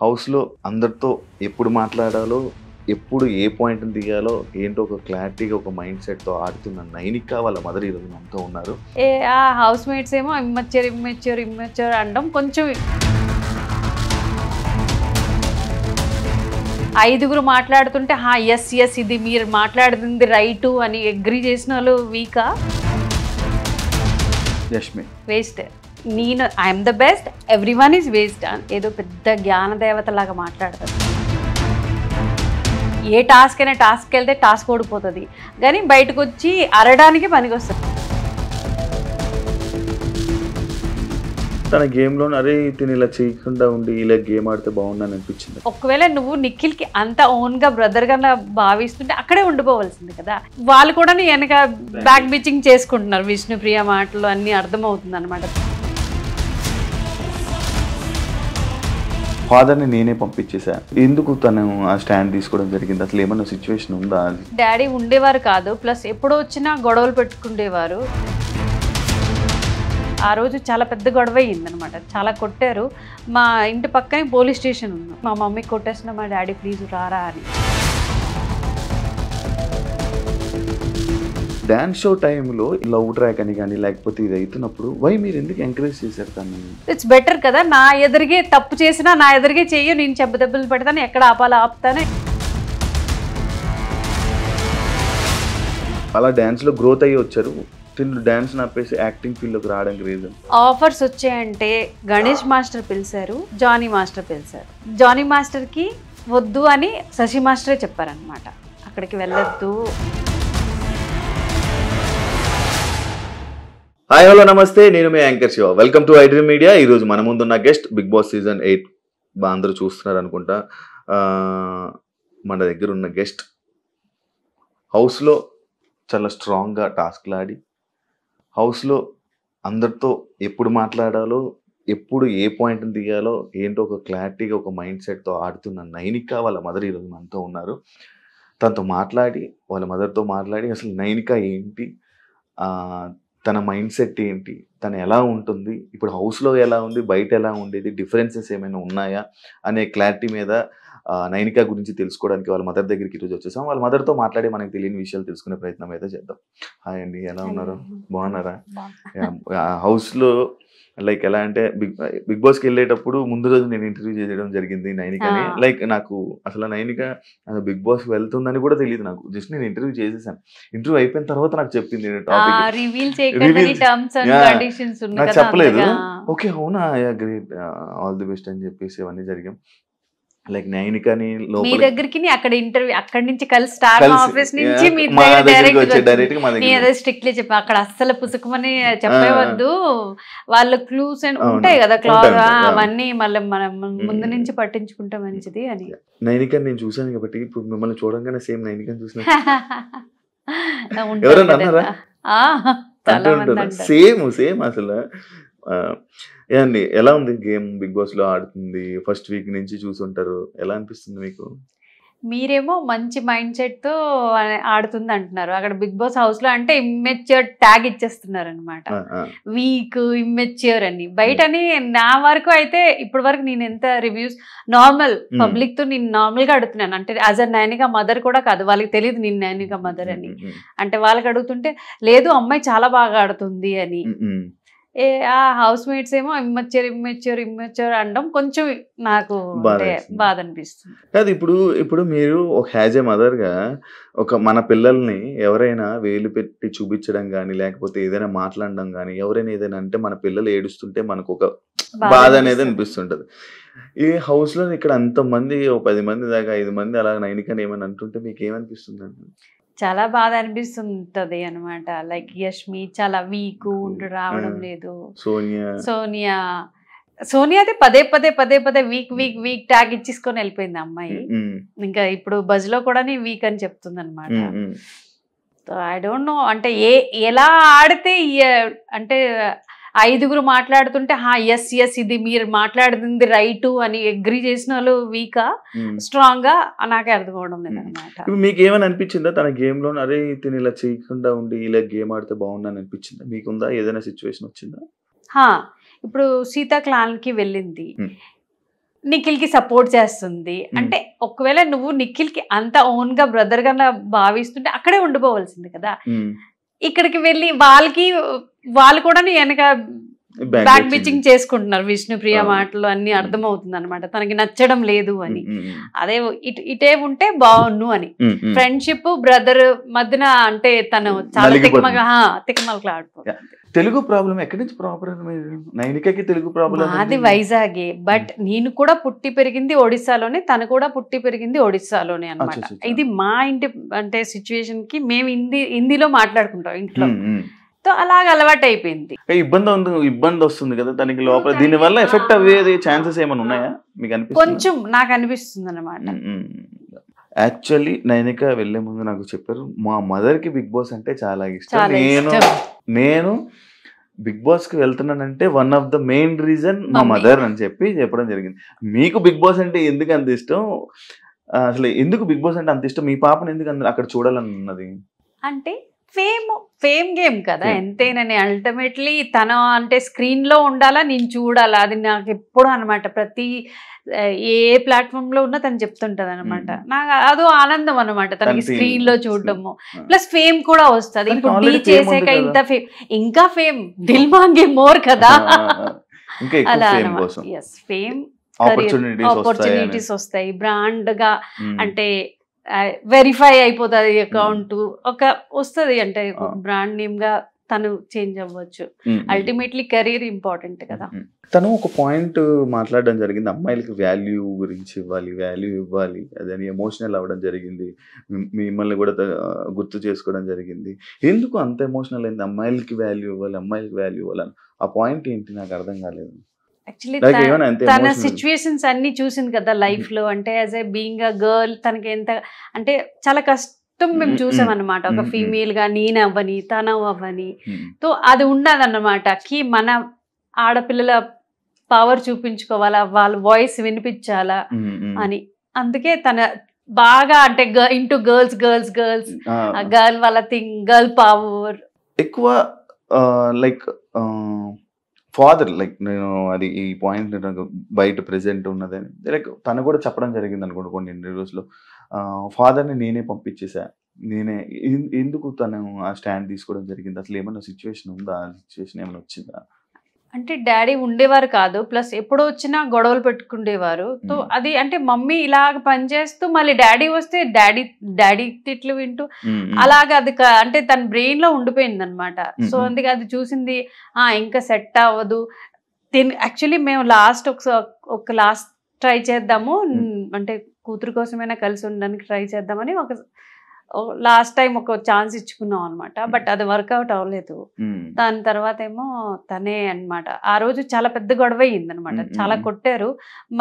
హౌస్‌లో అందరితో ఎప్పుడు మాట్లాడాలో, ఎప్పుడు ఏ పాయింట్‌ని తీయాలో, ఏంటో ఒక క్లారిటీగా ఒక మైండ్ సెట్‌తో ఆడుతున్న నైనిక వాళ్ళ మదర్ ఈరోజు మనతో ఉన్నారు. ఆ హౌస్ మేట్స్ ఏమో ఇమ్మెచ్యూర్ అనడం కొంచెం ఐదుగురు మాట్లాడుతుంటే ఎస్ ఇది మీరు మాట్లాడుతుంది రైటు అని అగ్రి చేసిన వాళ్ళు వీకా యష్మి. వేస్ట్. నేను I'm the best, every one is waste ఏదో పెద్ద జ్ఞాన దేవత లాగా మాట్లాడతారు. ఏ టాస్క్ అయినా టాస్క్కి వెళ్తే టాస్క్ ఓడిపోతుంది, కానీ బయటకు వచ్చి అరడానికి పనికి వస్తుంది. తన గేమ్‌లో అరే తిను ఇలా చేయకుండా ఉండి ఇలా గేమ్ ఆడితే బాగుండని అనిపించింది. ఒకవేళ నువ్వు నిఖిల్కి అంత ఓన్గా బ్రదర్గా భావిస్తుంటే అక్కడే ఉండిపోవాల్సింది కదా. వాళ్ళు కూడా నీ వెనక బ్యాక్ బిచింగ్ చేసుకుంటున్నారు. విష్ణుప్రియ మాటలు అన్నీ అర్థమవుతుంది అనమాట. ఫాదర్‌ని నేనే పంపించేసాను. ఎందుకు తను ఆ స్టాండ్ తీసుకోవడం జరిగింది? అసలు ఏమన్నా సిచ్యువేషన్ ఉందా? డాడీ ఉండేవారు కాదు, ప్లస్ ఎప్పుడో వచ్చినా గొడవలు పెట్టుకుండేవారు. ఆ రోజు చాలా పెద్ద గొడవ అయ్యిందనమాట, చాలా కొట్టారు. మా ఇంటి పక్కనే పోలీస్ స్టేషన్ ఉంది. మా మమ్మీ కొట్టేసిన మా డాడీ ప్లీజ్ రారా అని. డాన్స్ షో టైంలో లవ్ ట్రాక్ అని కానీ లేకపోతే ఇది అవుతున్నప్పుడు మీరు ఎందుకు ఎంకరేజ్ చేశారు తను? ఇట్స్ బెటర్ కదా, నా ఎదురుగే తప్పు చేసినా నా ఎదురుగే చెయ్యి, నేను దెబ్బలు పెడతాను, ఎక్కడ ఆపాలో ఆపుతాను. అలా డ్యాన్స్లో గ్రోత్ అయ్యి వచ్చారు. తిను డ్యాన్స్ ఆపేసి యాక్టింగ్ ఫీల్డ్లోకి రావడానికి రీజన్? ఆఫర్స్ వచ్చాయంటే గణేష్ మాస్టర్ పిలిచారు, జానీ మాస్టర్ పిలిచారు. జానీ మాస్టర్కి వద్దు అని శశి మాస్టరే చెప్పారనమాట, అక్కడికి వెళ్ళొద్దు. హాయ్ హలో నమస్తే, నేను మీ anchor Shiva. Welcome to iDream media. ఈరోజు మన ముందున్న గెస్ట్ బిగ్ బాస్ సీజన్ 8 అందరూ చూస్తున్నారు అనుకుంటా. మన దగ్గర ఉన్న గెస్ట్ హౌస్లో చాలా స్ట్రాంగ్గా టాస్క్లు ఆడి, హౌస్లో అందరితో ఎప్పుడు మాట్లాడాలో, ఎప్పుడు ఏ పాయింట్ని తీయాలో, ఏంటో ఒక క్లారిటీగా ఒక మైండ్ సెట్తో ఆడుతున్న నైనిక వాళ్ళ మదర్ ఈరోజు మనతో ఉన్నారు. తనతో మాట్లాడి, వాళ్ళ మదర్తో మాట్లాడి అసలు నైనిక ఏంటి, తన మైండ్ సెట్ ఏంటి, తను ఎలా ఉంటుంది, ఇప్పుడు హౌస్లో ఎలా ఉంది, బయట ఎలా ఉండేది, డిఫరెన్సెస్ ఏమైనా ఉన్నాయా అనే క్లారిటీ మీద నైనిక గురించి తెలుసుకోవడానికి వాళ్ళ మదర్ దగ్గరికి ఈరోజు వచ్చేసాం. వాళ్ళ మదర్తో మాట్లాడి మనకు తెలియని విషయాలు తెలుసుకునే ప్రయత్నం అయితే చేద్దాం. హాయ్ అండి, ఎలా ఉన్నారు? బాగున్నారా? హౌస్లో లైక్ ఎలా అంటే బిగ్ బాస్కి వెళ్ళేటప్పుడు ముందు రోజు నేను ఇంటర్వ్యూ చేయడం జరిగింది నైనికని. లైక్ నాకు అసలు నైనిక బిగ్ బాస్ వెళ్తుందని కూడా తెలియదు నాకు. జస్ట్ నేను ఇంటర్వ్యూ చేసేసాను. ఇంటర్వ్యూ అయిపోయిన తర్వాత నాకు చెప్పింది నాకు చెప్పలేదు. ఓకే అవునా, గ్రేట్, ఆల్ ది బెస్ట్ అని చెప్పేసి అవన్నీ జరిగాం. లైక్ నైనికని మీ దగ్గరికి అక్కడ ఇంటర్వ్యూ, అక్కడి నుంచి కలిసి స్టార్ ఆఫీస్ నుంచి మీ డైరెక్ట్ స్ట్రిక్ట్లీ చెప్పా, అక్కడ అస్సలు పుసుకుమని చెప్పవద్దు, వాళ్ళ క్లూస్ ఉంటాయి కదా క్లార్, అవన్నీ మళ్ళీ మనం ముందు నుంచి పట్టించుకుంటే మంచిది అని. నైనికని నేను చూసాను కాబట్టి ఇప్పుడు మిమ్మల్ని చూడంగానే సేమ్ నైనికని చూసిన ఎవరైనా అన్నారా? సేమ్ సేమ్ అసలు. ఏమండి, ఎలా ఉంది గేమ్? బిగ్ బాస్ లో ఆడుతుంది, ఫస్ట్ వీక్ నుంచి చూసుంటారు, ఎలా అనిపిస్తుంది మీకు? మీరేమో మంచి మైండ్ సెట్ తో ఆడుతుంది అంటున్నారు, అక్కడ బిగ్ బాస్ హౌస్ లో అంటే ఇమ్మెచ్యూర్ ట్యాగ్ ఇచ్చేస్తున్నారు అనమాట. వీక్, ఇమ్మెచ్యూర్ అని. బయటని నా వరకు అయితే ఇప్పటి వరకు నేను ఎంత రివ్యూస్ నార్మల్ పబ్లిక్ తో నేను నార్మల్ గా అడుగుతున్నాను, అంటే యాజ్ అ నైనిక మదర్ కూడా కాదు, వాళ్ళకి తెలియదు నేను నైనిక మదర్ అని. అంటే వాళ్ళకి అడుగుతుంటే లేదు అమ్మాయి చాలా బాగా ఆడుతుంది అని. ఆ హౌస్ మేట్స్ ఏమో ఇమ్మెచ్యూర్ అనడం కొంచెం నాకు బాధ అనిపిస్తుంది. కాదు, ఇప్పుడు మీరు ఒక యాజ్ ఏ మదర్ గా ఒక మన పిల్లల్ని ఎవరైనా వేలు పెట్టి చూపించడం కానీ, లేకపోతే ఏదైనా మాట్లాడడం కానీ, ఎవరైనా ఏదైనా అంటే మన పిల్లలు ఏడుస్తుంటే మనకు ఒక బాధ అనేది అనిపిస్తుంటది. ఈ హౌస్ లో ఇక్కడ అంతమంది 10 మంది దాకా 5 మంది అలా నైనికని ఏమైనా అంటుంటే మీకు ఏమనిపిస్తుంది అండి? చాలా బాధ అనిపిస్తుంటది అనమాట. లైక్ యష్మి చాలా వీక్ రావడం లేదు, సోనియా అయితే పదే వీక్ ట్యాగ్ ఇచ్చేసుకొని వెళ్ళిపోయింది అమ్మాయి. ఇంకా ఇప్పుడు బజ్ లో కూడా వీక్ అని చెప్తుంది అనమాట. ఐ డోంట్ నో, అంటే ఎలా ఆడితే అంటే ఐదుగురు మాట్లాడుతుంటే ఎస్ ఇది మీరు మాట్లాడుతుంది రైటు అని అగ్రి చేసిన వాళ్ళు వీకా స్ట్రాంగ్ గా, నాకే అర్థం అవడం లేదు అనమాట. మీకు ఏమని అనిపించిందా తన గేమ్ లో? అరే తిని ఇలా చేయకుండా ఉండి ఇలా గేమ్ ఆడితే బాగుందని అనిపించిందా? మీకుందా ఏదైనా సిచ్యువేషన్ వచ్చిందా? ఇప్పుడు సీతా క్లాన్ కి వెళ్ళింది, నిఖిల్ కి సపోర్ట్ చేస్తుంది అంటే ఒకవేళ నువ్వు నిఖిల్ కి అంత ఓన్ గా బ్రదర్ గా భావిస్తుంటే అక్కడే ఉండిపోవాల్సింది కదా. ఇక్కడికి వెళ్ళి వాళ్ళు కూడా వెనక బ్యాక్ బిచింగ్ చేసుకుంటున్నారు. విష్ణుప్రియ మాటలు అన్ని అర్థమవుతుంది అనమాట, తనకి నచ్చడం లేదు అని. అదే ఇటే ఉంటే బాగున్ను అని. ఫ్రెండ్షిప్ బ్రదర్ మధ్యన అంటే తను చాలా తికమలకలాడిపోతుంది. తెలుగు ప్రాబ్లం ఎక్కడి నుంచి ప్రాపర్? నైనికకి తెలుగు ప్రాబ్లం అది వైజాగే, బట్ నేను కూడా పుట్టి పెరిగింది ఒడిస్సాలోనే, తను కూడా పుట్టి పెరిగింది ఒడిస్సాలోనే అనమాట. ఇది మా ఇంటి అంటే సిచ్యువేషన్ కి మేము హిందీలో మాట్లాడుకుంటాం ఇంట్లో, అలాగ అలవాటు అయిపోయింది. ఇబ్బంది వస్తుంది కదా దానికి లోపల, దీని వల్ల ఎఫెక్ట్ అయ్యేది ఛాన్సెస్ ఏమైనా ఉన్నాయా మీకు అనిపిస్తుంది? కొంచెం నాకు అనిపిస్తుంది అనమాట. యాక్చువల్లీ నైనిక వెళ్లే ముందు నాకు చెప్పారు మా మదర్ కి బిగ్ బాస్ అంటే చాలా ఇష్టం, నేను బిగ్ బాస్ కి వెళ్తున్నానంటే one of the main reason మా మదర్ అని చెప్పడం జరిగింది. మీకు బిగ్ బాస్ అంటే ఎందుకు అంత ఇష్టం? అసలు ఎందుకు బిగ్ బాస్ అంటే అంత ఇష్టం? మీ పాపను ఎందుకు అక్కడ చూడాలని ఉన్నది? అంటే ఫేమ్ గేమ్ కదా ఎంతైనా. అల్టిమేట్లీ తన అంటే స్క్రీన్ లో ఉండాలా, నేను చూడాలా, అది నాకు ఎప్పుడు అనమాట. ప్రతి ఏ ప్లాట్ఫామ్ లో ఉన్నా తను చెప్తుంటది అనమాట. నాకు అదో ఆనందం అనమాట తనకి స్క్రీన్ లో చూడటము. ప్లస్ ఫేమ్ కూడా వస్తుంది. ఇప్పుడు డీ చేసాక ఇంత ఫేమ్, ఇంకా ఫేమ్ దిల్ మాంగే మోర్ కదా అలా అనమాట. ఎస్, ఫేమ్ ఆపర్చునిటీస్ వస్తాయి, బ్రాండ్ గా అంటే వెరిఫై అయిపోతుంది అకౌంట్ ఒక వస్తుంది, అంటే బ్రాండ్ నేమ్ గా తను చేంజ్ అవ్వచ్చు. అల్టిమేట్లీ కెరీర్ ఇంపార్టెంట్ కదా. తను ఒక పాయింట్ మాట్లాడడం జరిగింది, అమ్మాయిలకి వాల్యూ గురించి వాల్యూ ఇవ్వాలి అదని ఎమోషనల్ అవ్వడం జరిగింది. మిమ్మల్ని కూడా గుర్తు చేసుకోవడం జరిగింది. ఎందుకు అంత ఎమోషనల్ అయింది? అమ్మాయిలకి వాల్యూ ఇవ్వాలని ఆ పాయింట్ ఏంటి నాకు అర్థం కాలేదు. యాక్చువల్లీ తన సిచ్యువేషన్స్ అన్ని చూసింది కదా లైఫ్ లో. అంటే as a being a girl తనకి ఎంత అంటే చాలా కష్టం మేము చూసాం అనమాట. ఒక ఫీమేల్ గా నేను అవ్వని తను అవ్వని, తో అది ఉండదన్నమాట కి మన ఆడపిల్లల పవర్ చూపించుకోవాలా, వాళ్ళ వాయిస్ వినిపించాలా అని. అందుకే తన బాగా అంటే ఇంటూ గర్ల్స్ గర్ల్ వాళ్ళ థింగ్, గర్ల్ పవర్ ఎక్కువ. లైక్ ఫాదర్, లైక్ నేను అది ఈ పాయింట్ బయట ప్రెసెంట్ ఉన్నదని లైక్ తను కూడా చెప్పడం జరిగింది అనుకోండి కొన్ని ఇంటర్వ్యూస్లో. ఫాదర్ని నేనే పంపించేసా, నేనే. ఎందుకు తను ఆ స్టాండ్ తీసుకోవడం జరిగింది? అసలు ఏమైనా సిచ్యువేషన్ ఉందా? ఆ సిచ్యువేషన్ ఏమైనా వచ్చిందా? అంటే డాడీ ఉండేవారు కాదు, ప్లస్ ఎప్పుడు వచ్చినా గొడవలు పెట్టుకుండేవారు. సో అది అంటే మమ్మీ ఇలాగ పనిచేస్తూ మళ్ళీ డాడీ వస్తే డాడీ తిట్లు వింటూ అలాగ అది అంటే తన బ్రెయిన్ లో ఉండిపోయింది అనమాట. సో అందుకే అది చూసింది ఇంకా సెట్ అవ్వదు. యాక్చువల్లీ మేము ఒక లాస్ట్ ట్రై చేద్దాము, అంటే కూతురు కోసమైనా కలిసి ఉండడానికి ట్రై చేద్దామని ఒక లాస్ట్ టైం ఒక ఛాన్స్ ఇచ్చుకున్నాం అనమాట. బట్ అది వర్కౌట్ అవ్వలేదు. దాని తర్వాత ఏమో తనే అనమాట. ఆ రోజు చాలా పెద్ద గొడవ అయ్యింది అనమాట, చాలా కొట్టారు.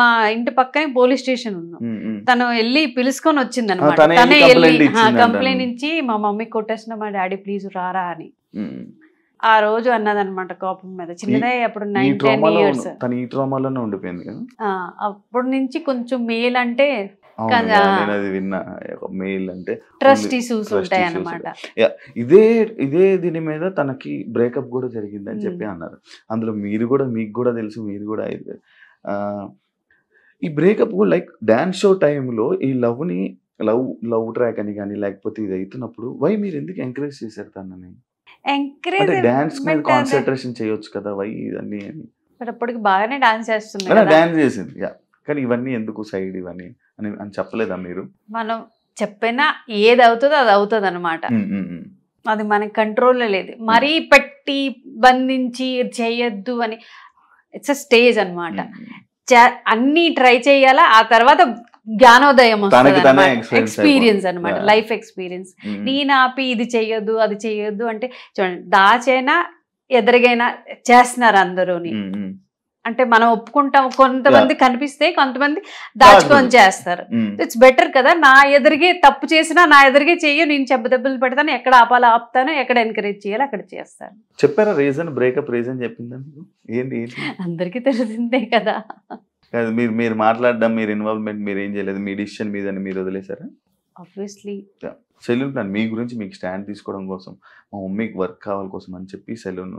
మా ఇంటి పక్కనే పోలీస్ స్టేషన్ ఉన్నాం, తను వెళ్ళి పిలుచుకొని వచ్చింది అనమాట. తనే వెళ్ళి కంప్లైంట్ ఇచ్చి మా మమ్మీ కొట్టేసిన, మా డాడీ ప్లీజ్ రారా అని ఆ రోజు అన్నదనమాట కోపం మీద. చిన్నదే అప్పుడు 9-10 years. అప్పటి నుంచి కొంచెం మేల్ అంటే ట్రస్ట్ ఇష్యూస్ ఉంటాయి అన్నమాట. ఇదే దీని మీద తనకి బ్రేకప్ కూడా జరిగింది అని చెప్పి అన్నారు. అందులో మీకు కూడా తెలుసు, మీరు కూడా అయితే ఈ బ్రేకప్ లైక్ డాన్స్ షో టైంలో ఈ లవ్ ట్రాక్ అని కానీ లేకపోతే ఇది అవుతున్నప్పుడు వై మీరు ఎందుకు ఎంకరేజ్ చేశారు తనని? డాన్స్ మీద కాన్సన్ట్రేషన్ చేయొచ్చు కదా, వై ఇవన్నీ అని. అప్పటికి బాగానే డాన్స్ చేస్తుంది, డాన్స్ చేసింది, కానీ ఇవన్నీ ఎందుకు సైడ్ ఇవన్నీ అని చెప్పలేదా మీరు? మనం చెప్పినా ఏది అవుతుందో అది అవుతుంది అనమాట. అది మనకి కంట్రోల్లో లేదు. మరీ పెట్టి బంధించి చేయొద్దు అని. ఇట్స్ అ స్టేజ్ అనమాట. అన్ని ట్రై చేయాలా, ఆ తర్వాత జ్ఞానోదయం వస్తుంది, ఎక్స్పీరియన్స్ అనమాట, లైఫ్ ఎక్స్పీరియన్స్. నేను ఆపి ఇది చెయ్యొద్దు అది చెయ్యొద్దు అంటే చూడండి, దాచైనా ఎదురుగైనా చేస్తున్నారు అందరూని. అంటే మనం ఒప్పుకుంటాం, కొంతమంది కనిపిస్తే కొంతమంది దాచుకొని చేస్తారు. ఇట్స్ బెటర్ కదా, నా ఎదురుగే తప్పు చేసినా నా ఎదురుగే చెయ్యి, నేను దెబ్బలు పెడతాను, ఎక్కడ ఆపాలో ఆపుతాను, ఎక్కడ ఎంకరేజ్ చేయాలి అక్కడ చేస్తాను. చెప్పారా రీజన్? బ్రేకప్ రీజన్ చెప్పిందా? ఏంటి అందరికీ తెలిసిందే కదా. మీరు మాట్లాడడం, మీరు ఇన్వాల్వ్మెంట్ మీరు ఏం చేయలేదు, మీ డిసిషన్ మీద మీరు వదిలేసారా? ఆబ్వియస్లీ సెలూన్ ప్లాన్ మీ గురించి మీకు స్టాండ్ తీసుకోవడం కోసం, మా మమ్మీకి వర్క్ కావాలి కోసం అని చెప్పి సెలూన్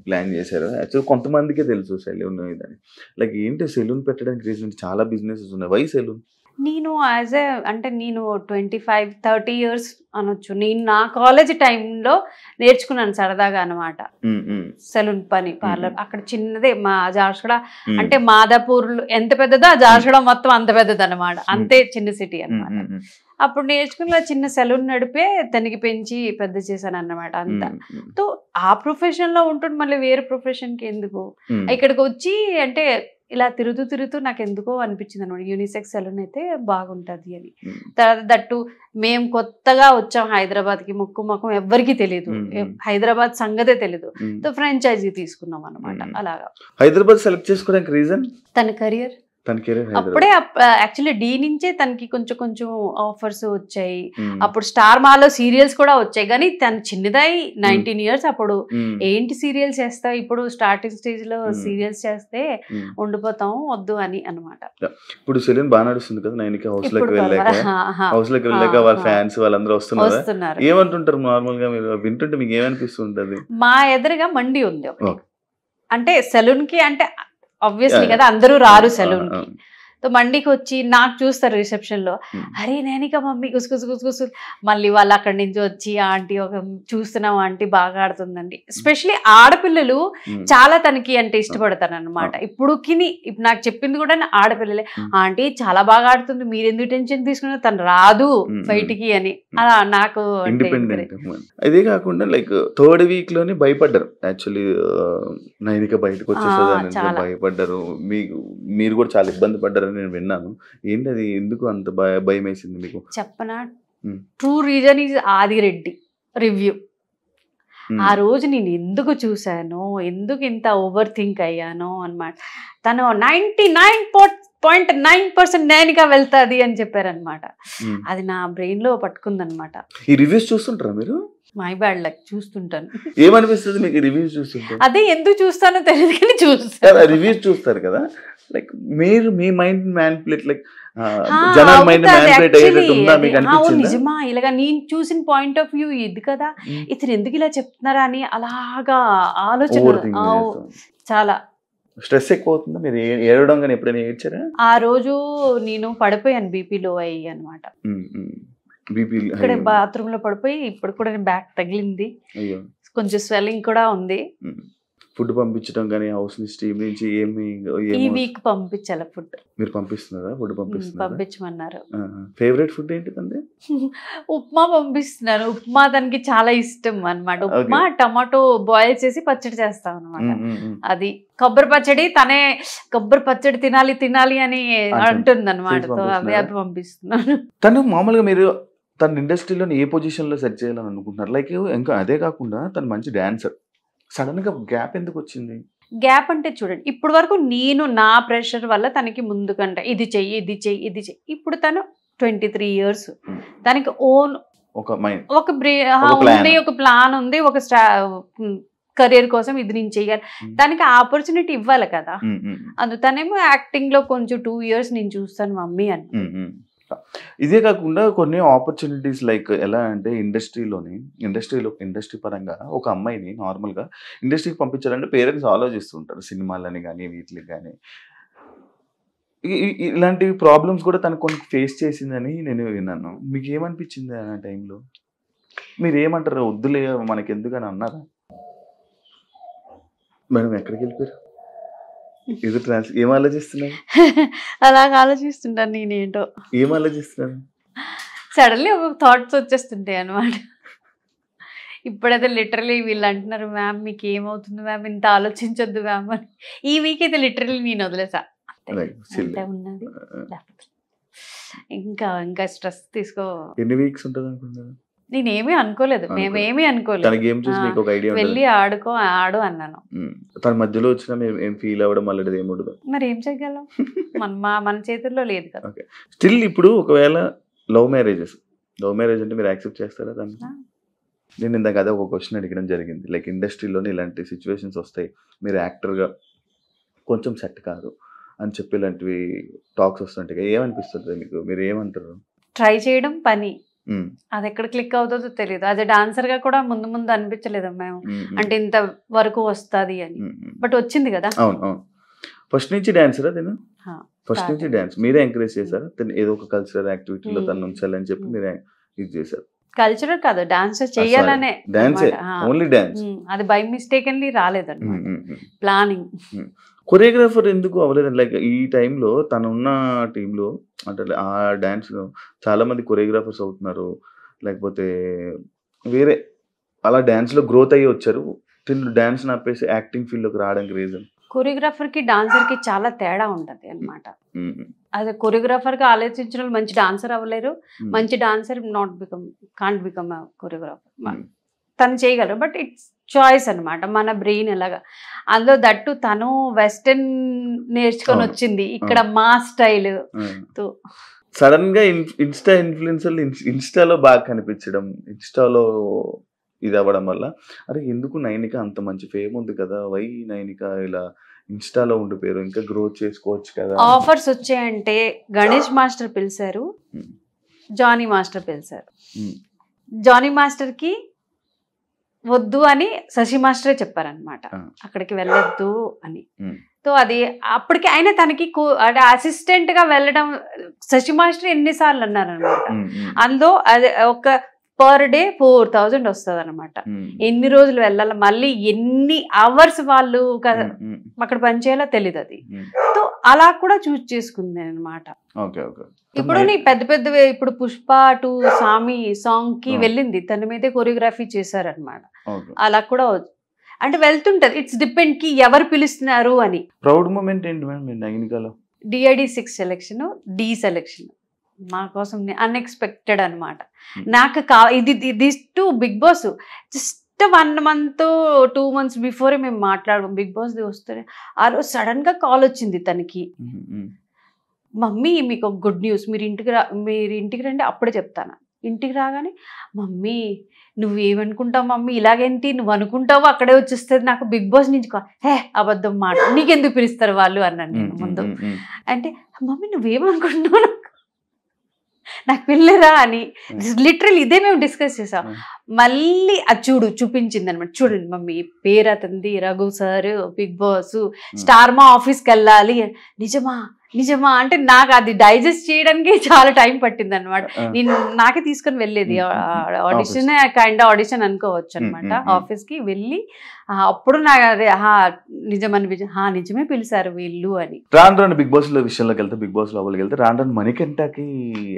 ప్లాన్ చేశారు. యాక్చువల్లీ కొంతమందికే తెలుసు సెలూన్ ఇదని. లైక్ ఏంటి సెలూన్ పెట్టడానికి రీజన్? చాలా బిజినెసెస్ ఉన్నాయి. Why salon? నేను అంటే నేను 25-30 ఇయర్స్ అనొచ్చు. నేను నా కాలేజ్ టైంలో నేర్చుకున్నాను సరదాగా అనమాట సెలూన్ పని, పార్లర్. అక్కడ చిన్నదే మా జార్షుగూడ, అంటే మాదాపూర్లో ఎంత పెద్దదో ఆ జార్షుగూడ మొత్తం అంత పెద్దది అనమాట. అంతే చిన్న సిటీ అనమాట. అప్పుడు నేర్చుకున్న చిన్న సెలూన్ నడిపే తనకి పెంచి పెద్ద చేశాను అన్నమాట అంతా. సో ఆ ప్రొఫెషన్ లో ఉంటుంది, మళ్ళీ వేరే ప్రొఫెషన్ కి ఎందుకు? ఇక్కడికి వచ్చి అంటే ఇలా తిరుగుతూ నాకు ఎందుకో అనిపించింది అనమాట, యూనిసెక్స్ సెలూన్ అయితే బాగుంటది అని. తర్వాత దట్టు మేము కొత్తగా వచ్చాం హైదరాబాద్ కి, ముఖం ఎవ్వరికి తెలియదు, హైదరాబాద్ సంగతే తెలియదు. సో ఫ్రాంచైజీ తీసుకున్నాం అనమాట. అలాగా హైదరాబాద్ సెలెక్ట్ చేసుకోవడానికి రీజన్ తన కెరియర్. అప్పుడే యాక్చువల్లీ డి నుంచే తనకి కొంచెం ఆఫర్స్ వచ్చాయి. అప్పుడు స్టార్ మాలో సీరియల్స్ కూడా వచ్చాయి, కానీ తను చిన్నదాయి 19 ఇయర్స్. అప్పుడు ఏంటి సీరియల్స్ చేస్తావు, ఇప్పుడు స్టార్టింగ్ స్టేజ్ లో సీరియల్స్ చేస్తే ఉండిపోతాం, వద్దు అని అనమాట. ఇప్పుడు సెలూన్ బాగా నడుస్తుంది కదా, నైనిక హౌస్ లోకి వెళ్ళాక వాళ్ళ ఫ్యాన్స్ వాళ్ళందరూ వస్తున్నారు. ఏమంటుంటారు నార్మల్ గా? మీరు వింటుంటే మీకు ఏమనిపిస్తుంటది? మా ఎదురుగా మండి ఉంది ఒకటి, అంటే సెలూన్ కి, అంటే ఆబ్వియస్లీ కదా అందరూ రారు సెలూన్ కి. సో మండికి వచ్చి నాకు చూస్తారు రిసెప్షన్ లో, అరే నేనిక మమ్మీ గుసగుసు. మళ్ళీ వాళ్ళు అక్కడి నుంచి వచ్చి ఆంటీ ఒక చూస్తున్నాం, ఆంటీ బాగా ఆడుతుందండి. ఎస్పెషలీ ఆడపిల్లలు చాలా తనకి అంటే ఇష్టపడతారు అనమాట. ఇప్పుడు నాకు చెప్పింది కూడా ఆడపిల్లలే, ఆంటీ చాలా బాగా ఆడుతుంది, మీరు ఎందుకు టెన్షన్ తీసుకున్నారు, తను రాదు బయటికి అని. అలా నాకు అదే కాకుండా లైక్ థర్డ్ వీక్ లోనే భయపడ్డారు యాక్చువల్లీ, నైనిక బయటకు వచ్చేసేదాన్ని భయపడ్డారు. మీరు కూడా చాలా ఇబ్బంది పడ్డారు నేను విన్నాను. ఏంటి అది, ఎందుకు అంత భయం వేసింది మీకు? చెప్పనా, true reason is Adireddy review. ఆ రోజు నేను ఎందుకు చూసానో, ఎందుకు ఇంత ఓవర్ థింక్ అయ్యానో అన్నమాట. తను 99.9% నైనిక వెళ్తాది అని చెప్పారనమాట. అది నా బ్రెయిన్ లో పట్టుకుందనమాట. ఈ రివ్యూస్ చూస్తుంటారా మీరు? మై బ్యాడ్ లక్, చూస్తుంటాను. ఏమనిపిస్తుంది మీకు రివ్యూస్ చూస్తుంటే? అదే ఎందుకు చూస్తానో తెలియదు కానీ చూస్తాను. రివ్యూస్ చూస్తారు కదా, లైక్ మీరు మీ మైండ్ మ్యానిపులేట్, లైక్ జనాల మైండ్ మ్యానిపులేట్ అయ్యేటట్టు ఉందా మీకు అనిపించిందా? నిజమా, ఇలాగా నేను చూసిన పాయింట్ ఆఫ్ వ్యూ ఇది కదా, ఇతను ఎందుకు ఇలా చెప్తున్నారా అని అలాగా ఆలోచన చాలా. స్ట్రెస్ ఎక్కువ అవుతుందా? మీరు ఏడవడం కానీ ఎప్పుడైనా ఏడ్చారా? ఆ రోజు నేను పడిపోయాను, బీపీ లో అయ్యి అనమాట. ఇక్కడ బాత్రూమ్ లో పడిపోయి ఇప్పుడు కూడా బ్యాక్ తగిలింది, కొంచెం స్వెల్లింగ్ కూడా ఉంది. ఫుడ్ పంపించడం కానీ హౌస్ స్టీమ్ నుంచి ఈ వీక్ పంపించాలి ఫుడ్. మీరు పంపిస్తున్నారా? ఫుడ్ పంపించమన్నారు. ఫేవరెట్ ఫుడ్ ఏంటిదండి? ఉప్మా పంపిస్తున్నారు. ఉప్మా తనకి చాలా ఇష్టం అనమాట. ఉప్మా టమాటో బాయిల్ చేసి పచ్చడి చేస్తాం అనమాట. అది కొబ్బరి పచ్చడి, తనే కొబ్బరి పచ్చడి తినాలి అని అంటుంది అనమాట. అవి పంపిస్తున్నాను. తను మామూలుగా మీరు తన ఇండస్ట్రీలో ఏ పొజిషన్ లో సెట్ చేయాలని అనుకుంటున్నారు? లైక్ ఇంకా అదే కాకుండా తను మంచి డాన్సర్, సడన్ గా గ్యాప్ ఎందుకు వచ్చింది? గ్యాప్ అంటే చూడండి, ఇప్పుడు వరకు నేను నా ప్రెషర్ వల్ల తనకి ముందుకంటే ఇది చెయ్యి. ఇప్పుడు తను 23 ఇయర్స్, తనకి ఓన్ ఒక ప్లాన్ ఉంది, ఒక కెరీర్ కోసం ఇది నేను చెయ్యాలి, దానికి ఆపర్చునిటీ ఇవ్వాలి కదా. తనేమో యాక్టింగ్ లో కొంచెం 2 ఇయర్స్ నేను చూస్తాను మమ్మీ అని. ఇదే కాకుండా కొన్ని ఆపర్చునిటీస్ లైక్ ఎలా అంటే ఇండస్ట్రీ పరంగా ఒక అమ్మాయిని నార్మల్గా ఇండస్ట్రీకి పంపించాలంటే పేరెంట్స్ ఆలోచిస్తుంటారు, సినిమాలని కానీ వీటికి కానీ. ఇలాంటి ప్రాబ్లమ్స్ కూడా తను కొన్ని ఫేస్ చేసిందని నేను విన్నాను. మీకు ఏమనిపించింది ఆ టైంలో? మీరు ఏమంటారు, వద్దులే మనకి ఎందుకని అన్నారా? మేడం ఎక్కడికి వెళ్ళిపోయారు? ఏం ఆలోచిస్తున్నారు? అలాగ ఆలోచిస్తుంటాను నేనేంటో. ఏం ఆలోచిస్తున్నాను? సడన్లీ ఒక థాట్స్ వచ్చేస్తుంటాయి అనమాట. ఇప్పుడైతే లిటరలీ వీళ్ళు అంటున్నారు, మ్యామ్ మీకు ఏమవుతుంది మ్యామ్, ఇంత ఆలోచించొద్దు మ్యామ్ అని. ఈ వీక్ అయితే లిటరలీ నేను వదిలేసా, ఉన్నది ఇంకా స్ట్రెస్ తీసుకో. ఎన్ని వీక్స్ ఉంటుంది అనుకుంటున్నాను? నేనేమీ అనుకోలేదు, మేమేమీ అనుకోలేదు. వెళ్ళి ఆడు అన్నాను. తన మధ్యలో వచ్చినా ఏం ఫీల్ అవ్వడం అలాంటిది ఏముండదు. మరి ఏం చేయగలం, మన చేతుల్లో లేదు కదా. స్టిల్ ఇప్పుడు ఒకవేళ లవ్ మ్యారేజ్ అంటే మీరు యాక్సెప్ట్ చేస్తారా దాన్ని? నేను ఇందాక అదే ఒక క్వశ్చన్ అడగడం జరిగింది. లైక్ ఇండస్ట్రీలోనే ఇలాంటి సిచ్యువేషన్స్ వస్తాయి, మీరు యాక్టర్గా కొంచెం సెట్ కాదు అని చెప్పి ఇలాంటివి టాక్స్ వస్తుంటాయి, ఏమనిపిస్తుంది మీకు? మీరు ఏమంటారు? ట్రై చేయడం పని, అది ఎక్కడ క్లిక్ అవుతుందో తెలియదు. అది డాన్సర్ గా కూడా ముందు ముందు అనిపించలేదు మేము, అంటే ఇంత వరకు వస్తుంది అని. బట్ వచ్చింది కదా. ఫస్ట్ నుంచి డాన్సరా తను? ఫస్ట్ నుంచి డాన్స్ మీరే ఎంకరేజ్ చేశారా? తను ఏదో ఒక కల్చరల్ యాక్టివిటీలో తను ఉంచాలని చెప్పి మీరే ఇది చేశారు? కల్చరల్ కాదు, డాన్స్ చేయాలనే. Only dance. అది బై మిస్టేకెన్లీ రాలేదన్నమాట, ప్లానింగ్. కొరియోగ్రాఫర్ ఎందుకు అవ్వలేదు? లైక్ ఈ టైంలో తను ఉన్న టీంలో అంటే ఆ డాన్స్ లో చాలా మంది కొరియోగ్రాఫర్స్ అవుతున్నారు, లేకపోతే వేరే అలా డాన్స్ లో గ్రోత్ అయ్యి వచ్చారు. తిను డాన్స్ ఆపేసి యాక్టింగ్ ఫీల్డ్ లోకి రావడానికి రీజన్? కొరియోగ్రాఫర్ కి డాన్సర్ కి చాలా తేడా ఉంటది అన్నమాట. అదే కొరియోగ్రాఫర్ గా ఆలోచించిన వాళ్ళు మంచి డాన్సర్ అవ్వలేరు, మంచి డాన్సర్ కాంట్ బికమ్ కొరియోగ్రాఫర్. తను చేయగలరు, బట్ ఇట్స్ చాయిస్ అనమాట, మన బ్రెయిన్ ఎలాగా. అందులో దట్టు తను వెస్టర్న్ నేర్చుకొని వచ్చింది, ఇక్కడ మా స్టైల్. సడన్ గా ఇన్స్టా ఇన్ఫ్లుయెన్సర్లు ఇన్స్టాలో బాగా కనిపించడం, ఇన్స్టాలో ఇది అవ్వడం వల్ల అరే ఎందుకు నైనిక అంత మంచి ఫేమ్ ఉంది కదా, వై నైనిక ఇలా ఇన్స్టాలో ఉండిపోయారు, ఇంకా గ్రోత్ చేసుకోవచ్చు కదా. ఆఫర్స్ వచ్చాయంటే గణేష్ మాస్టర్ పిలిచారు, జానీ మాస్టర్ పిలిచారు. జానీ మాస్టర్ కి వద్దు అని శశి మాస్టరే చెప్పారనమాట, అక్కడికి వెళ్ళొద్దు అని. సో అది అప్పటికి ఆయన తనకి అసిస్టెంట్ గా వెళ్ళడం శశి మాస్టర్ ఎన్నిసార్లు అన్నారనమాట. అందులో అది ఒక పర్ డే 4,000 వస్తుంది అనమాట. ఎన్ని రోజులు వెళ్ళాలి, మళ్ళీ ఎన్ని అవర్స్ వాళ్ళు అక్కడ పనిచేయాలో తెలియదు అది. సో అలా కూడా చూస్ చేసుకుంది అనమాట. ఇప్పుడు నీ పెద్ద పెద్ద ఇప్పుడు పుష్ప 2 సామి సాంగ్ కి వెళ్ళింది, తన మీదే కొరియోగ్రఫీ చేశారనమాట. అలా కూడా అంటే వెళ్తుంటది, ఇట్స్ డిపెండ్ కి ఎవరు పిలుస్తున్నారు అని. ప్రౌడ్ మూమెంట్ ఏంటి madam? DID 6 selection, D selection మా కోసం అన్ఎక్స్పెక్టెడ్ అనమాట. నాకు this to Bigg Boss just 1 month 2 months before మేము మాట్లాడుకోం. బిగ్ బాస్ వస్తే ఆ రోజు సడన్ గా కాల్ వచ్చింది తనకి, మమ్మీ మీకు ఒక గుడ్ న్యూస్, మీరు ఇంటికి రండి అప్పుడే చెప్తాను. ఇంటికి రాగానే మమ్మీ నువ్వేమనుకుంటావు మమ్మీ, ఇలాగేంటి నువ్వు అనుకుంటావు అక్కడే వచ్చేస్తుంది, నాకు బిగ్ బాస్ నుంచి హే అబద్ధం మాట, నీకెందుకు పిలుస్తారు వాళ్ళు అన్నాను నేను ముందు. అంటే మమ్మీ నువ్వేమనుకుంటున్నావు, నాకు పిల్లరా అని లిటరల్ ఇదే మేము డిస్కస్ చేసాం. మళ్ళీ అది చూపించింది అనమాట, చూడండి మమ్మీ పేరు అతంది Raghu sir, Bigg Boss Star Maa ఆఫీస్కి వెళ్ళాలి. నిజమా అంటే నాకు అది డైజెస్ట్ చేయడానికి చాలా టైం పట్టింది అనమాట. నేను నాకే తీసుకొని వెళ్ళేది ఆడిషన్, కైండ్ ఆడిషన్ అనుకోవచ్చు అనమాట. ఆఫీస్ కి వెళ్ళి అప్పుడు నాకు అదే నిజమే పిలిచారు వీళ్ళు అని. రాను బిగ్ బాస్ లో విషయంలోకి వెళ్తే, బిగ్ బాస్ లోపలికి వెళ్తే రాను మణికంఠకి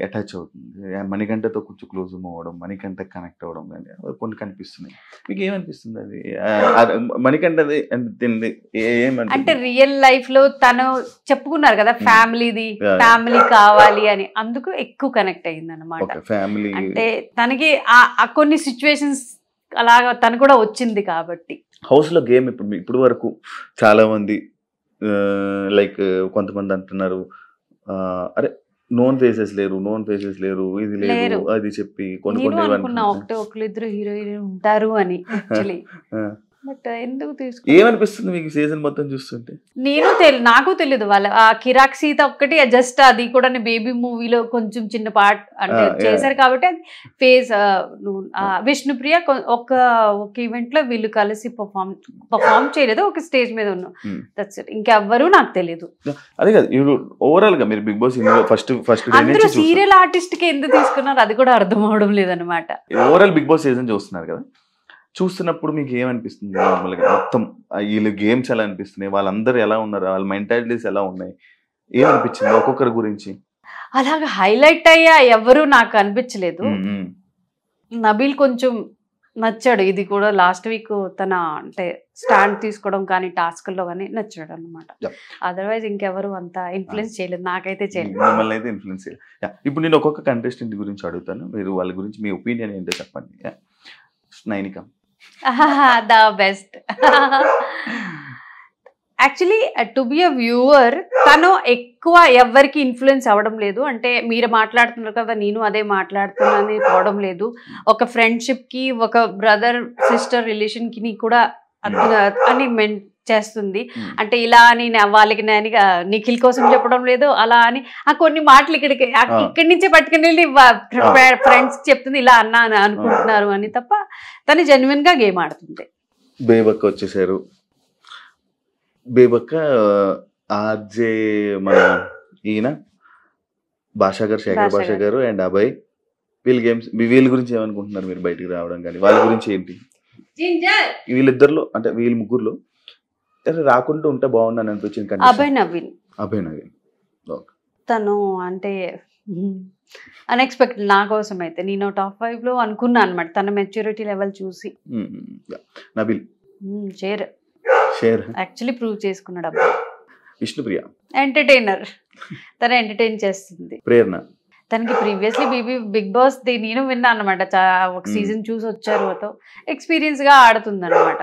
అటాచ్ అవుతుంది, మణికంఠతో కొంచెం క్లోజ్ అవ్వడం, మణికంఠ కనెక్ట్ అవ్వడం కానీ కొన్ని కనిపిస్తున్నాయి. మీకు ఏమనిపిస్తుంది అది? మణికంఠది అంటే రియల్ లైఫ్ లో తను చెప్పుకున్నారు కదా ఫ్యామిలీ కావాలి అని, అందుకు ఎక్కువ కనెక్ట్ అయ్యింది అనమాట. అంటే తనకి కొన్ని సిచ్యువేషన్స్ అలాగా తను కూడా వచ్చింది కాబట్టి. హౌస్ లో గేమ్ ఇప్పుడు వరకు చాలా మంది లైక్ కొంతమంది అంటున్నారు అరే నోన్ ఫేసెస్ లేరు ఇది లేదు అది చెప్పి ఒకళ్ళిద్దరు హీరోయిన్ ఉంటారు అని. యాక్చువల్లీ బట్ ఎందుకు తీసుకు ఏమనిపిస్తుంది మీకు సీజన్ మొత్తం చూస్తుంటే? నాకు తెలియదు వాళ్ళ ఆ కిరాక్ సీత ఒక్కటి జస్ట్, అది కూడా బేబీ మూవీలో కొంచెం చిన్న పార్ట్ అంటే చేశారు కాబట్టి అది ఫేస్. విష్ణుప్రియ ఒక ఈవెంట్ లో వీళ్ళు కలిసి పర్ఫామ్ చేయలేదు, ఒక స్టేజ్ మీద ఉన్నాం, దట్స్ ఇట్. ఇంకెవ్వరూ నాకు తెలియదు. అదే కదా ఓవరాల్ గా మీరు బిగ్ బాస్ ఫస్ట్ అందరూ సీరియల్ ఆర్టిస్ట్ కి ఎందుకు తీసుకున్నారు అది కూడా అర్థం అవడం లేదనమాట. ఓవరాల్ బిగ్ బాస్ సీజన్ చూస్తున్నారు కదా, చూస్తున్నప్పుడు మీకు ఏమనిపిస్తుంది? నార్మల్గా మొత్తం వీళ్ళు గేమ్స్ ఎలా అనిపిస్తున్నాయి, వాళ్ళందరూ ఎలా ఉన్నారు, వాళ్ళ మెంటాలిటీస్ ఎలా ఉన్నాయి, ఏమనిపించింది ఒక్కొక్కరి గురించి? అలాగా హైలైట్ అయ్యా ఎవరు నాకు అనిపించలేదు. నబీల్ కొంచెం నచ్చాడు, ఇది కూడా లాస్ట్ వీక్ తన అంటే స్టాండ్ తీసుకోవడం కానీ టాస్క్లో కానీ నచ్చాడు అనమాట. అదర్వైజ్ ఇంకెవరు అంత ఇన్ఫ్లుయెన్స్ చేయలేదు, నాకైతే చేయలేదు. మిమ్మల్ని అయితే ఇన్ఫ్లుయెన్స్ చేయలేదు. ఇప్పుడు నేను ఒక్కొక్క కంటెస్టెంట్ గురించి అడుగుతాను, మీరు వాళ్ళ గురించి మీ ఒపీనియన్ ఏంటో చెప్పండి. Nainika the best. Actually to be a viewer తను ఎక్కువ ఎవరికి ఇన్ఫ్లుయెన్స్ అవ్వడం లేదు. అంటే మీరు మాట్లాడుతున్నారు కదా నేను అదే మాట్లాడుతున్నాను పోవడం లేదు. ఒక ఫ్రెండ్షిప్ కి, ఒక బ్రదర్ సిస్టర్ రిలేషన్ కి కూడా అని చేస్తుంది. అంటే ఇలా అని వాళ్ళకి నేను నిఖిల్ కోసం చెప్పడం లేదు, అలా అని ఆ కొన్ని మాటలు ఇక్కడి నుంచే పట్టుకుని వెళ్ళి ఫ్రెండ్స్ చెప్తుంది ఇలా అన్నా అని అనుకుంటున్నారు అని తప్ప తను జెన్యున్ గా గేమ్ ఆడుతుంది. బేబక్క వచ్చేసారు. బేబక్క ఆర్జే మన ఈయన భాషా గారు, శేఖర్ భాషా గారు అండ్ అభయ్, వీళ్ళ గురించి ఏమనుకుంటున్నారు మీరు బయటికి రావడం కానీ వాళ్ళ గురించి ఏంటి? వీళ్ళిద్దరిలో అంటే వీళ్ళ ముగ్గురులో రాకుండా ఉంటే బాగుందని అనిపించింది. అభయ్ నవీన్ తను అంటే అన్ఎక్స్పెక్టెడ్ నా కోసం అయితే. నేను టాప్ 5 లో అనుకున్నా అనమాట తన మెచ్యూరిటీ లెవెల్ చూసి. నబిల్ షేర్ యాక్చువల్లీ ప్రూవ్ చేసుకున్నాడు. అబ్బాయి విష్ణుప్రియ ఎంటర్టైనర్, తను ఎంటర్టైన్ చేస్తుంది. ప్రేరణ తనకి ప్రీవియస్లీ బిగ్ బాస్ నేను విన్నా అనమాట, ఒక సీజన్ చూసి వచ్చారు, ఎక్స్పీరియన్స్ గా ఆడుతుంది అనమాట.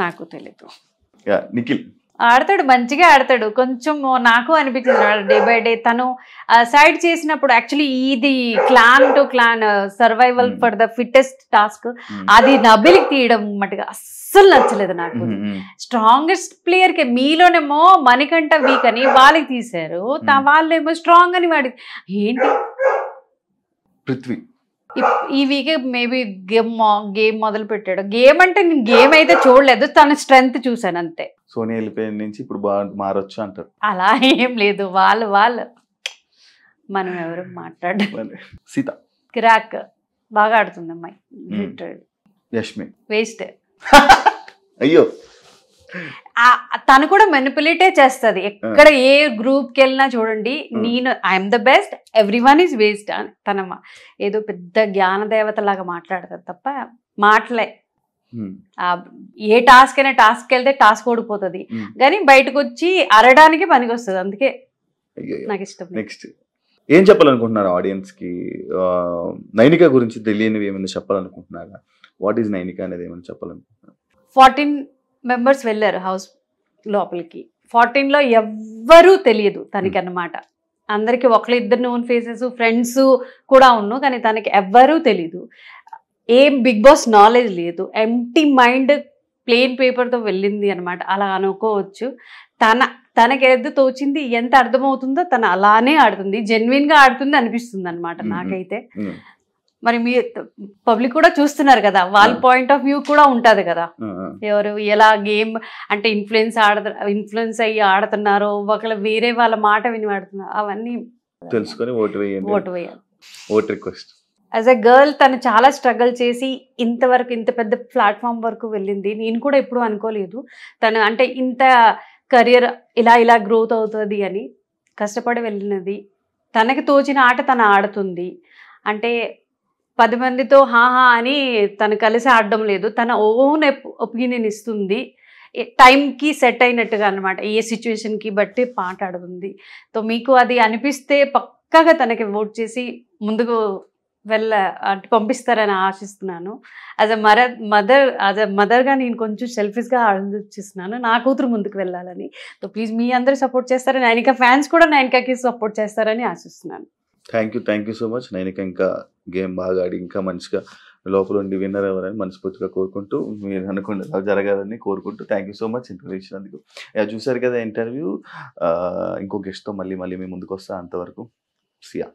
నాకు తెలీదు. నిఖిల్ ఆడతాడు, మంచిగా ఆడతాడు. కొంచెం నాకు అనిపించింది డే బై డే తను సైడ్ చేసినప్పుడు యాక్చువల్లీ ఇది clan to clan survival for the fittest task అది నబిల్కి తీయడం మటుగా అస్సలు నచ్చలేదు నాకు. స్ట్రాంగెస్ట్ ప్లేయర్ కి మీలోనేమో మణికంఠ వీక్ అని వాళ్ళకి తీశారు, వాళ్ళేమో స్ట్రాంగ్ అని వాడి ఏంటి పృథ్వీ ఈ వీక్ మేబీ గేమ్ మొదలు పెట్టాడు. గేమ్ అంటే నేను గేమ్ అయితే చూడలేదు, తన స్ట్రెంగ్త్ చూసాను అంతే. సోనియా వెళ్ళిపోయిన నుంచి ఇప్పుడు మారొచ్చు అంటారు. అలా ఏం లేదు, వాళ్ళు మనం ఎవరు మాట్లాడాలి. సీత క్రాక్ బాగా ఆడుతుంది అమ్మాయి. యష్మి వేస్ట్. అయ్యో తను కూడా మెనిపులేటే చేస్తుంది. ఎక్కడ ఏ గ్రూప్కి వెళ్ళినా చూడండి, నేను I'm the best, everyone is waste అని తన ఏదో పెద్ద జ్ఞాన దేవత లాగా మాట్లాడుతుంది తప్ప మాటలే. ఏ టాస్క్ అయినా టాస్క్ వెళ్తే టాస్క్ ఓడిపోతుంది కానీ బయటకు వచ్చి అరడానికి పనికి వస్తుంది. అందుకే నాకు ఇష్టం. నెక్స్ట్ ఏం చెప్పాలనుకుంటున్నారు ఆడియన్స్ కి? నైనిక గురించి తెలియనివి ఏమైనా చెప్పాలనుకుంటున్నారా? వాట్ ఈజ్ నైనిక అనేది ఏమైనా చెప్పాలనుకుంటున్నారు? 14 మెంబర్స్ వెళ్ళారు హౌస్ లోపలికి. 14లో ఎవ్వరూ తెలియదు తనకి అన్నమాట. అందరికి ఒకళ్ళిద్దరు నోన్ ఫేసెస్ ఫ్రెండ్స్ కూడా ఉన్నాను, కానీ తనకి ఎవ్వరూ తెలీదు. ఏం బిగ్ బాస్ నాలెడ్జ్ లేదు, ఎంటీ మైండ్ ప్లెయిన్ పేపర్తో వెళ్ళింది అనమాట. అలా అనుకోవచ్చు. తనకి ఏదో తోచింది, ఎంత అర్థమవుతుందో తను అలానే ఆడుతుంది, జెన్యున్గా ఆడుతుంది అనిపిస్తుంది అనమాట నాకైతే. మరి మీ పబ్లిక్ కూడా చూస్తున్నారు కదా, వాళ్ళ పాయింట్ ఆఫ్ వ్యూ కూడా ఉంటుంది కదా, ఎవరు ఎలా గేమ్ అంటే ఇన్ఫ్లుయెన్స్ అయ్యి ఆడుతున్నారో, ఒకళ్ళ వేరే వాళ్ళ మాట విని ఆడుతున్నారు, అవన్నీ తెలుసుకొని ఓటు వేయాలి. యాజ్ ఎ గర్ల్ తను చాలా స్ట్రగుల్ చేసి ఇంతవరకు ఇంత పెద్ద ప్లాట్ఫామ్ వరకు వెళ్ళింది. నేను కూడా ఎప్పుడూ అనుకోలేదు తను అంటే ఇంత కెరియర్ ఇలా గ్రోత్ అవుతుంది అని. కష్టపడి వెళ్ళినది, తనకి తోచిన ఆట తను ఆడుతుంది. అంటే 10 మందితో హాహా అని తను కలిసి ఆడడం లేదు, తన ఓన్ ఒపీనియన్ ఇస్తుంది, టైంకి సెట్ అయినట్టుగా అనమాట. ఏ సిచ్యువేషన్కి బట్టి పాట ఆడుతుంది. సో మీకు అది అనిపిస్తే పక్కాగా తనకి ఓట్ చేసి ముందుకు అంటే పంపిస్తారని ఆశిస్తున్నాను. యాజ్ అ మదర్గా నేను కొంచెం సెల్ఫిష్గా ఆలోచిస్తున్నాను నా కూతురు ముందుకు వెళ్ళాలని. సో ప్లీజ్ మీ అందరూ సపోర్ట్ చేస్తారని, నైనిక ఫ్యాన్స్ కూడా నైనికకి సపోర్ట్ చేస్తారని ఆశిస్తున్నాను. Thank you so much. Nainika ఇంకా గేమ్ బాగా ఆడి ఇంకా మంచిగా లోపల ఉండి విన్నర్ అవ్వాలని మనస్ఫూర్తిగా కోరుకుంటూ, మీరు అనుకుంటే జరగాలని కోరుకుంటూ thank you so much interview ఇచ్చినందుకు. చూసారు కదా ఇంటర్వ్యూ. ఇంకో గెస్ట్తో మళ్ళీ మేము ముందుకు వస్తా. అంతవరకు సియా.